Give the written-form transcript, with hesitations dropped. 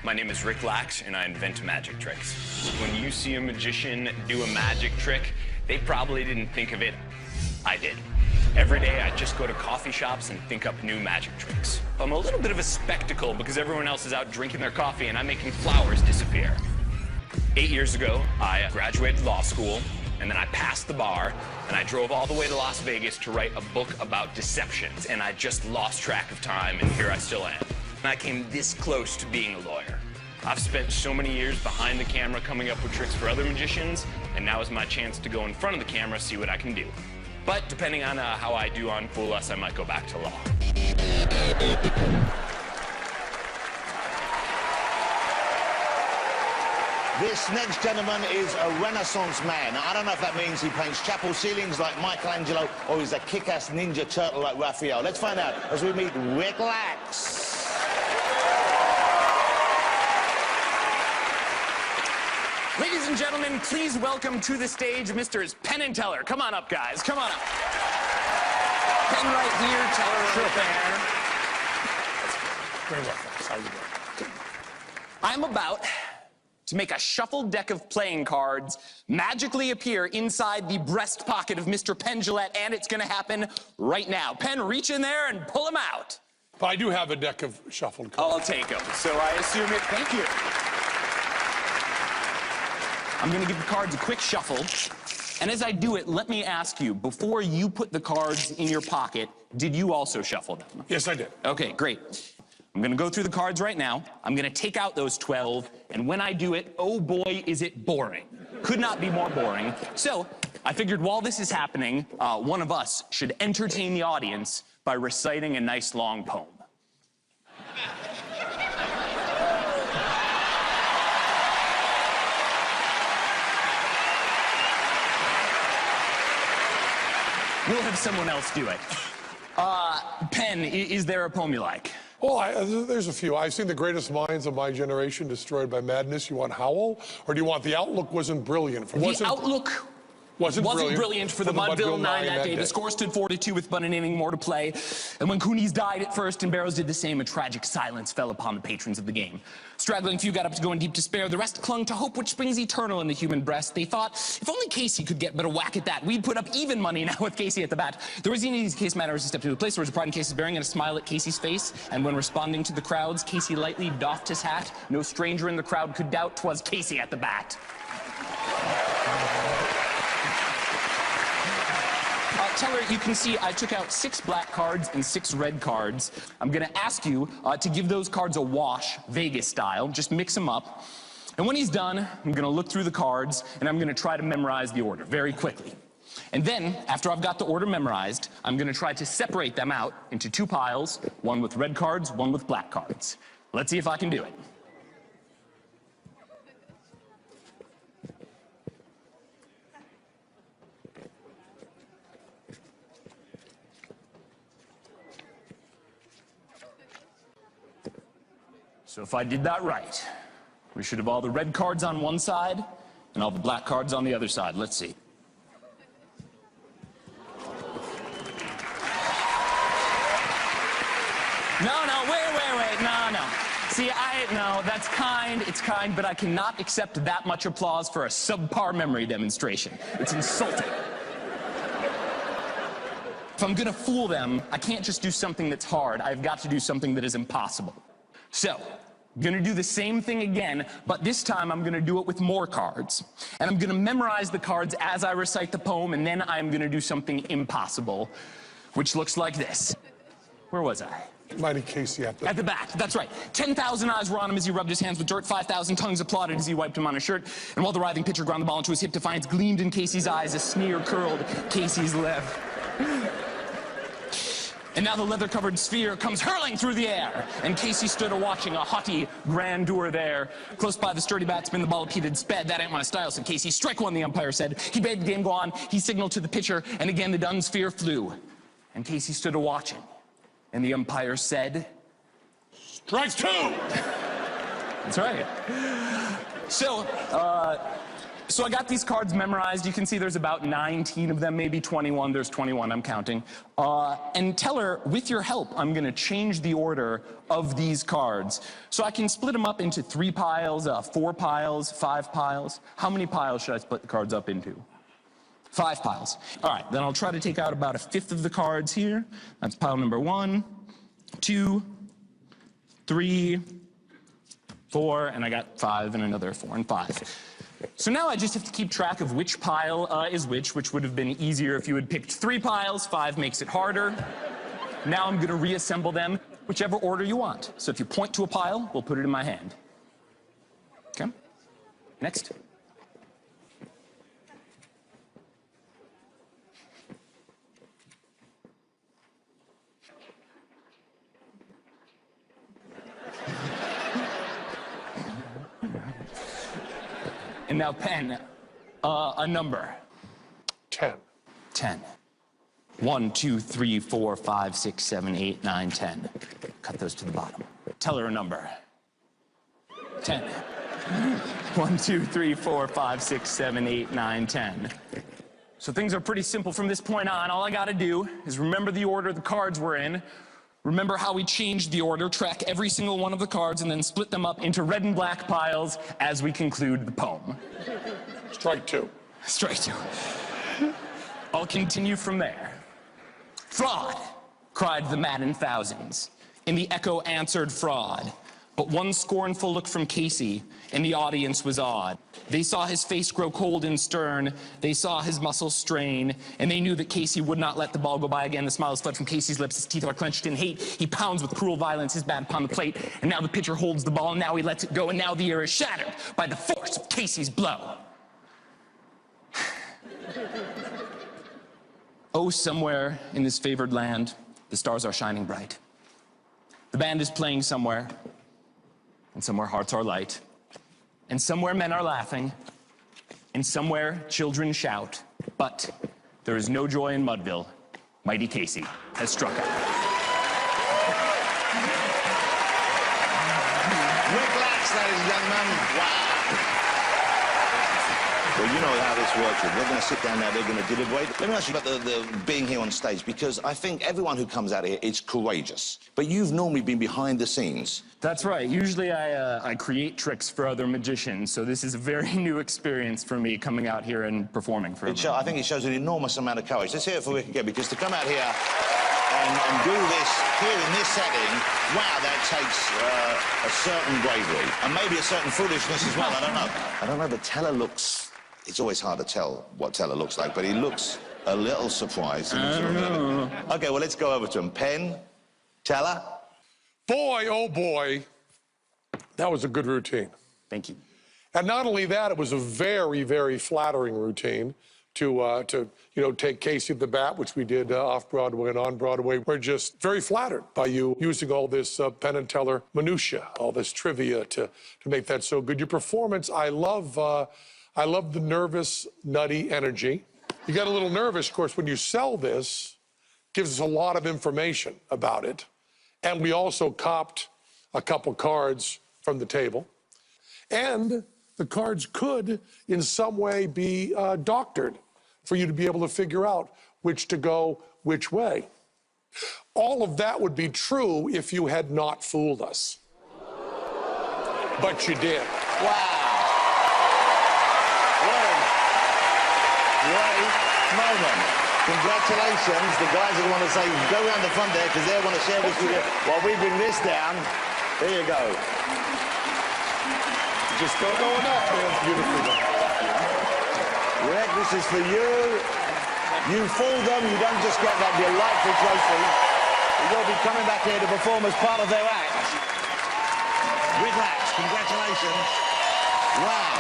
My name is Rick Lax, and I invent magic tricks. When you see a magician do a magic trick, they probably didn't think of it. I did. Every day, I just go to coffee shops and think up new magic tricks. I'm a little bit of a spectacle because everyone else is out drinking their coffee and I'm making flowers disappear. 8 years ago, I graduated law school, and then I passed the bar, and I drove all the way to Las Vegas to write a book about deceptions, and I just lost track of time, and here I still am. And I came this close to being a lawyer. I've spent so many years behind the camera coming up with tricks for other magicians, and now is my chance to go in front of the camera, see what I can do. But depending on how I do on Fool Us, I might go back to law. This next gentleman is a Renaissance man. Now, I don't know if that means he paints chapel ceilings like Michelangelo or he's a kick-ass ninja turtle like Raphael. Let's find out as we meet Rick Lax. Ladies and gentlemen, please welcome to the stage Mr. Penn and Teller. Come on up, guys. Come on up. Penn right here, Teller right there. Very well, thanks. How you doing? I'm about to make a shuffled deck of playing cards magically appear inside the breast pocket of Mr. Penn Jillette, and it's going to happen right now. Penn, reach in there and pull them out. But I do have a deck of shuffled cards. I'll take them. So I assume it. Thank you. I'm going to give the cards a quick shuffle. And as I do it, let me ask you, before you put the cards in your pocket, did you also shuffle them? Yes, I did. Okay, great. I'm going to go through the cards right now. I'm going to take out those 12, and when I do it, oh boy, is it boring. Could not be more boring. So I figured while this is happening, one of us should entertain the audience by reciting a nice long poem. We'll have someone else do it. Penn, is there a poem you like? Oh, there's a few. I've seen the greatest minds of my generation destroyed by madness. You want Howl? Or do you want The Outlook Wasn't Brilliant? The Outlook wasn't brilliant for the Mudville 9 that day. The score stood 4-2 with but an inning more to play. And when Cooney's died at first and Barrows did the same, a tragic silence fell upon the patrons of the game. Straggling few got up to go in deep despair. The rest clung to hope which springs eternal in the human breast. They thought, if only Casey could get but a whack at that, we'd put up even money now with Casey at the bat. The reason these case matters a step to the place. There was a pride in Casey's bearing and a smile at Casey's face. And when responding to the crowds, Casey lightly doffed his hat. No stranger in the crowd could doubt 'twas Casey at the bat. Teller, you can see I took out 6 black cards and 6 red cards. I'm going to ask you to give those cards a wash, Vegas style. Just mix them up. And when he's done, I'm going to look through the cards, and I'm going to try to memorize the order very quickly. And then, after I've got the order memorized, I'm going to try to separate them out into 2 piles, one with red cards, one with black cards. Let's see if I can do it. So if I did that right, we should have all the red cards on one side and all the black cards on the other side. Let's see. No, wait, no. See, no, that's kind, it's kind, but I cannot accept that much applause for a subpar memory demonstration. It's insulting. If I'm gonna fool them, I can't just do something that's hard. I've got to do something that is impossible. So, I'm gonna do the same thing again, but this time I'm gonna do it with more cards. And I'm gonna memorize the cards as I recite the poem, and then I'm gonna do something impossible, which looks like this. Where was I? Mighty Casey at the back, that's right. 10,000 eyes were on him as he rubbed his hands with dirt. 5,000 tongues applauded as he wiped him on his shirt. And while the writhing pitcher ground the ball into his hip, defiance gleamed in Casey's eyes. A sneer curled Casey's lip. And now the leather-covered sphere comes hurling through the air. And Casey stood a-watching, a haughty grandeur there. Close by the sturdy batsman, the ball repeated sped. That ain't my style, said Casey. Strike one, the umpire said. He bade the game go on. He signaled to the pitcher, and again the dun sphere flew. And Casey stood a-watching. And the umpire said, Strike 2! That's right. So, So I got these cards memorized. You can see there's about 19 of them, maybe 21. There's 21, I'm counting. And Teller, with your help, I'm gonna change the order of these cards. So I can split them up into 3 piles, 4 piles, 5 piles. How many piles should I split the cards up into? 5 piles. All right, then I'll try to take out about 1/5 of the cards here. That's pile number 1, 2, 3, 4, and I got 5 and another 4 and 5. So now I just have to keep track of which pile is which would have been easier if you had picked 3 piles. 5 makes it harder. Now I'm gonna reassemble them, whichever order you want. So if you point to a pile, we'll put it in my hand. Okay? Next. And now, Penn, a number. 10. 10. 1, 2, 3, 4, 5, 6, 7, 8, 9, 10. Cut those to the bottom. Tell her a number. 10. 1, 2, 3, 4, 5, 6, 7, 8, 9, 10. So things are pretty simple from this point on. All I gotta do is remember the order the cards were in, remember how we changed the order, track every single one of the cards, and then split them up into red and black piles as we conclude the poem. Strike 2. Strike 2. I'll continue from there. Fraud, cried the maddened thousands. And the echo answered fraud. But one scornful look from Casey, and the audience was awed. They saw his face grow cold and stern. They saw his muscles strain, and they knew that Casey would not let the ball go by again. The smiles fled from Casey's lips. His teeth are clenched in hate. He pounds with cruel violence his bat upon the plate. And now the pitcher holds the ball, and now he lets it go, and now the air is shattered by the force of Casey's blow. Oh, somewhere in this favored land, the stars are shining bright. The band is playing somewhere, and somewhere hearts are light. And somewhere men are laughing, and somewhere children shout. But there is no joy in Mudville. Mighty Casey has struck out. Relax, ladies and gentlemen. Wow. Well, you know how this works. They're going to sit down now, they're going to deliberate. Let me ask you about the being here on stage, because I think everyone who comes out here is courageous. But you've normally been behind the scenes. That's right. Usually I create tricks for other magicians, so this is a very new experience for me coming out here and performing for them. I think it shows an enormous amount of courage. Let's hear it for Rick again, because to come out here and do this here in this setting, wow, that takes a certain bravery. And maybe a certain foolishness as well, I don't know. I don't know, but Teller looks... It's always hard to tell what Teller looks like, but he looks a little surprised. I don't know. Okay, well, let's go over to him. Penn, Teller. Boy, oh boy, that was a good routine. Thank you. And not only that, it was a very, very flattering routine to take Casey at the bat, which we did off-Broadway and on-Broadway. We're just very flattered by you using all this Penn and Teller minutia, all this trivia to make that so good. Your performance, I love the nervous, nutty energy. You got a little nervous, of course, when you sell this, gives us a lot of information about it. And we also copped a couple cards from the table. And the cards could, in some way, be doctored for you to be able to figure out which to go which way. All of that would be true if you had not fooled us. But you did. Wow. Great moment. Congratulations. The guys that want to say, go around the front there, because they want to share this with you while we bring this down. There you go. Just don't go enough, man. Beautiful. Rick, this is for you. You fooled them. You don't just get that delightful trophy. You'll be coming back here to perform as part of their act. Rick Lax, congratulations. Wow.